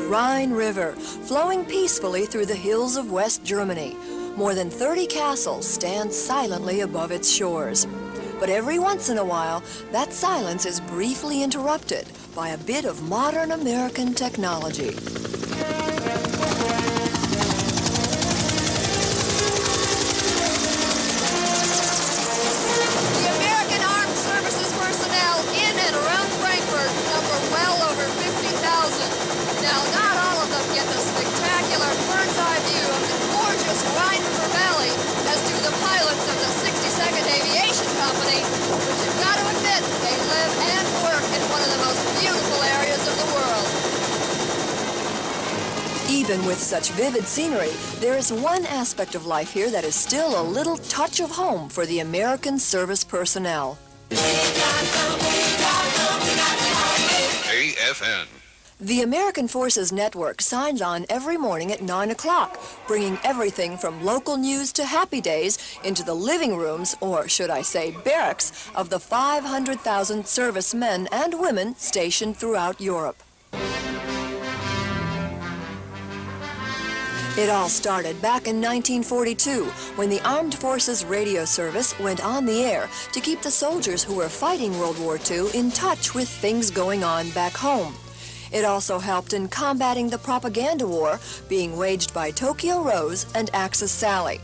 Rhine River, flowing peacefully through the hills of West Germany. More than 30 castles stand silently above its shores. But every once in a while, that silence is briefly interrupted by a bit of modern American technology. The American Armed Services personnel in and around Frankfurt number well over 50,000. Now, not all of them get the spectacular bird's-eye view of the gorgeous Rhine River Valley, as do the pilots of the 62nd Aviation Company, but you've got to admit they live and work in one of the most beautiful areas of the world. Even with such vivid scenery, there is one aspect of life here that is still a little touch of home for the American service personnel. AFN. The American Forces Network signs on every morning at 9 o'clock, bringing everything from local news to happy days into the living rooms, or should I say barracks, of the 500,000 servicemen and women stationed throughout Europe. It all started back in 1942, when the Armed Forces Radio Service went on the air to keep the soldiers who were fighting World War II in touch with things going on back home. It also helped in combating the propaganda war being waged by Tokyo Rose and Axis Sally.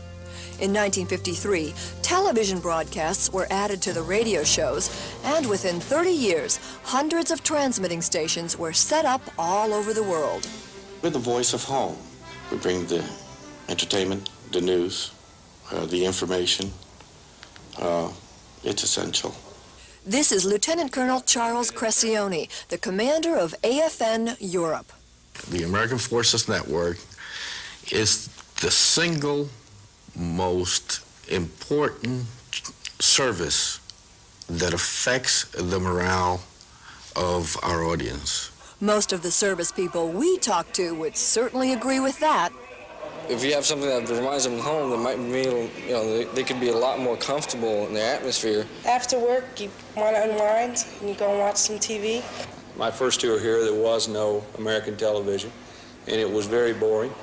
In 1953, television broadcasts were added to the radio shows, and within 30 years, hundreds of transmitting stations were set up all over the world. We're the voice of home. We bring the entertainment, the news, the information. It's essential. This is Lieutenant Colonel Charles Crescione, the commander of AFN Europe. The American Forces Network is the single most important service that affects the morale of our audience. Most of the service people we talk to would certainly agree with that. If you have something that reminds them of home, they might be, they could be a lot more comfortable in their atmosphere. After work, you want to unwind and you go and watch some TV. My first tour here, there was no American television, and it was very boring.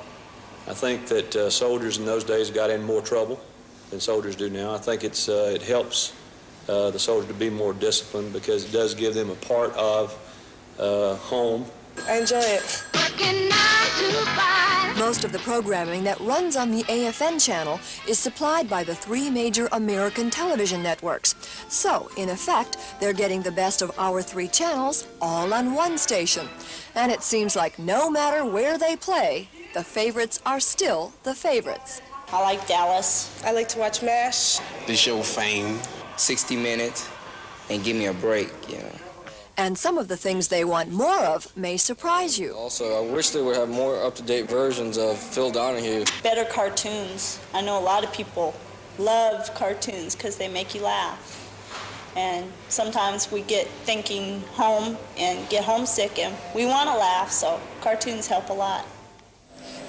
I think that soldiers in those days got in more trouble than soldiers do now. I think it helps the soldier to be more disciplined because it does give them a part of home. I enjoy it. Most of the programming that runs on the AFN channel is supplied by the 3 major American television networks. So, in effect, they're getting the best of our 3 channels all on one station. And it seems like no matter where they play, the favorites are still the favorites. I like Dallas. I like to watch MASH. The show Fame. 60 Minutes, and give me a break, And some of the things they want more of may surprise you. Also, I wish they would have more up-to-date versions of Phil Donahue. Better cartoons. I know a lot of people love cartoons because they make you laugh. And sometimes we get thinking home and get homesick and we want to laugh, so cartoons help a lot.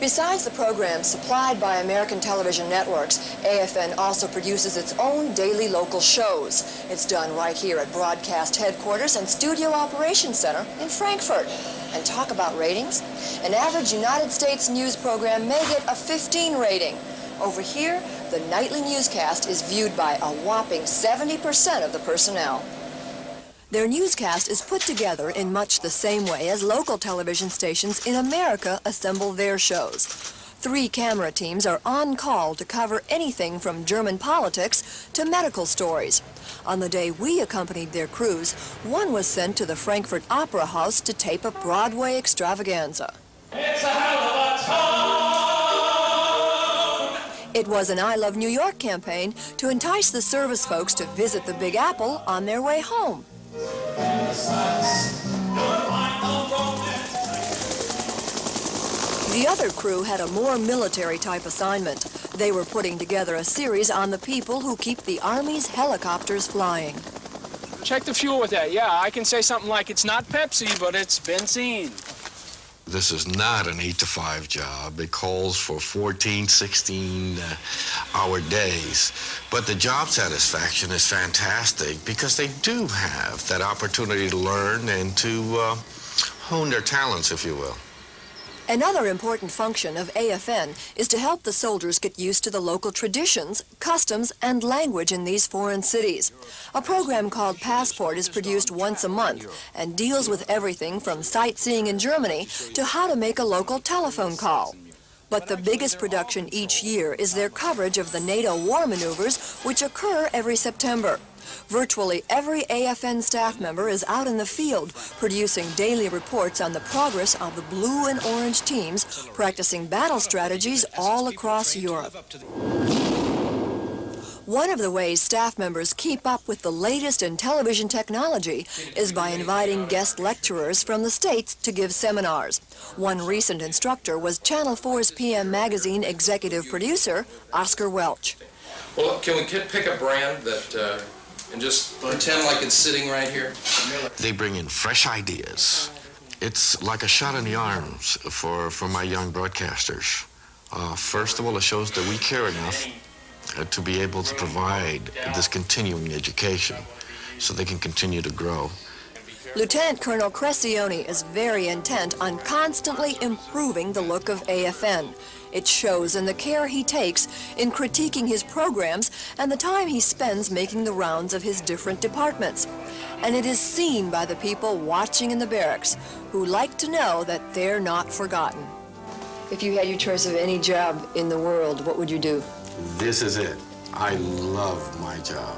Besides the programs supplied by American television networks, AFN also produces its own daily local shows. It's done right here at Broadcast Headquarters and Studio Operations Center in Frankfurt. And talk about ratings. An average United States news program may get a 15 rating. Over here, the nightly newscast is viewed by a whopping 70% of the personnel. Their newscast is put together in much the same way as local television stations in America assemble their shows. 3 camera teams are on call to cover anything from German politics to medical stories. On the day we accompanied their crews, one was sent to the Frankfurt Opera House to tape a Broadway extravaganza. It's a hell of a town! It was an I Love New York campaign to entice the service folks to visit the Big Apple on their way home. The other crew had a more military-type assignment. They were putting together a series on the people who keep the Army's helicopters flying. Check the fuel with that. Yeah, I can say something like it's not Pepsi, but it's benzene. This is not an 8-to-5 job. It calls for 14, 16-hour days. But the job satisfaction is fantastic because they do have that opportunity to learn and to hone their talents, if you will. Another important function of AFN is to help the soldiers get used to the local traditions, customs, and language in these foreign cities. A program called Passport is produced once a month and deals with everything from sightseeing in Germany to how to make a local telephone call. But the biggest production each year is their coverage of the NATO war maneuvers, which occur every September. Virtually every AFN staff member is out in the field, producing daily reports on the progress of the blue and orange teams, practicing battle strategies all across Europe. One of the ways staff members keep up with the latest in television technology is by inviting guest lecturers from the States to give seminars. One recent instructor was Channel 4's PM Magazine executive producer, Oscar Welch. Well, can we pick a brand that, and just pretend like it's sitting right here? They bring in fresh ideas. It's like a shot in the arms for my young broadcasters. First of all, it shows that we care enough to be able to provide this continuing education so they can continue to grow. Lieutenant Colonel Crescione is very intent on constantly improving the look of AFN. It shows in the care he takes in critiquing his programs and the time he spends making the rounds of his different departments. And it is seen by the people watching in the barracks, who like to know that they're not forgotten. If you had your choice of any job in the world, what would you do? This is it. I love my job.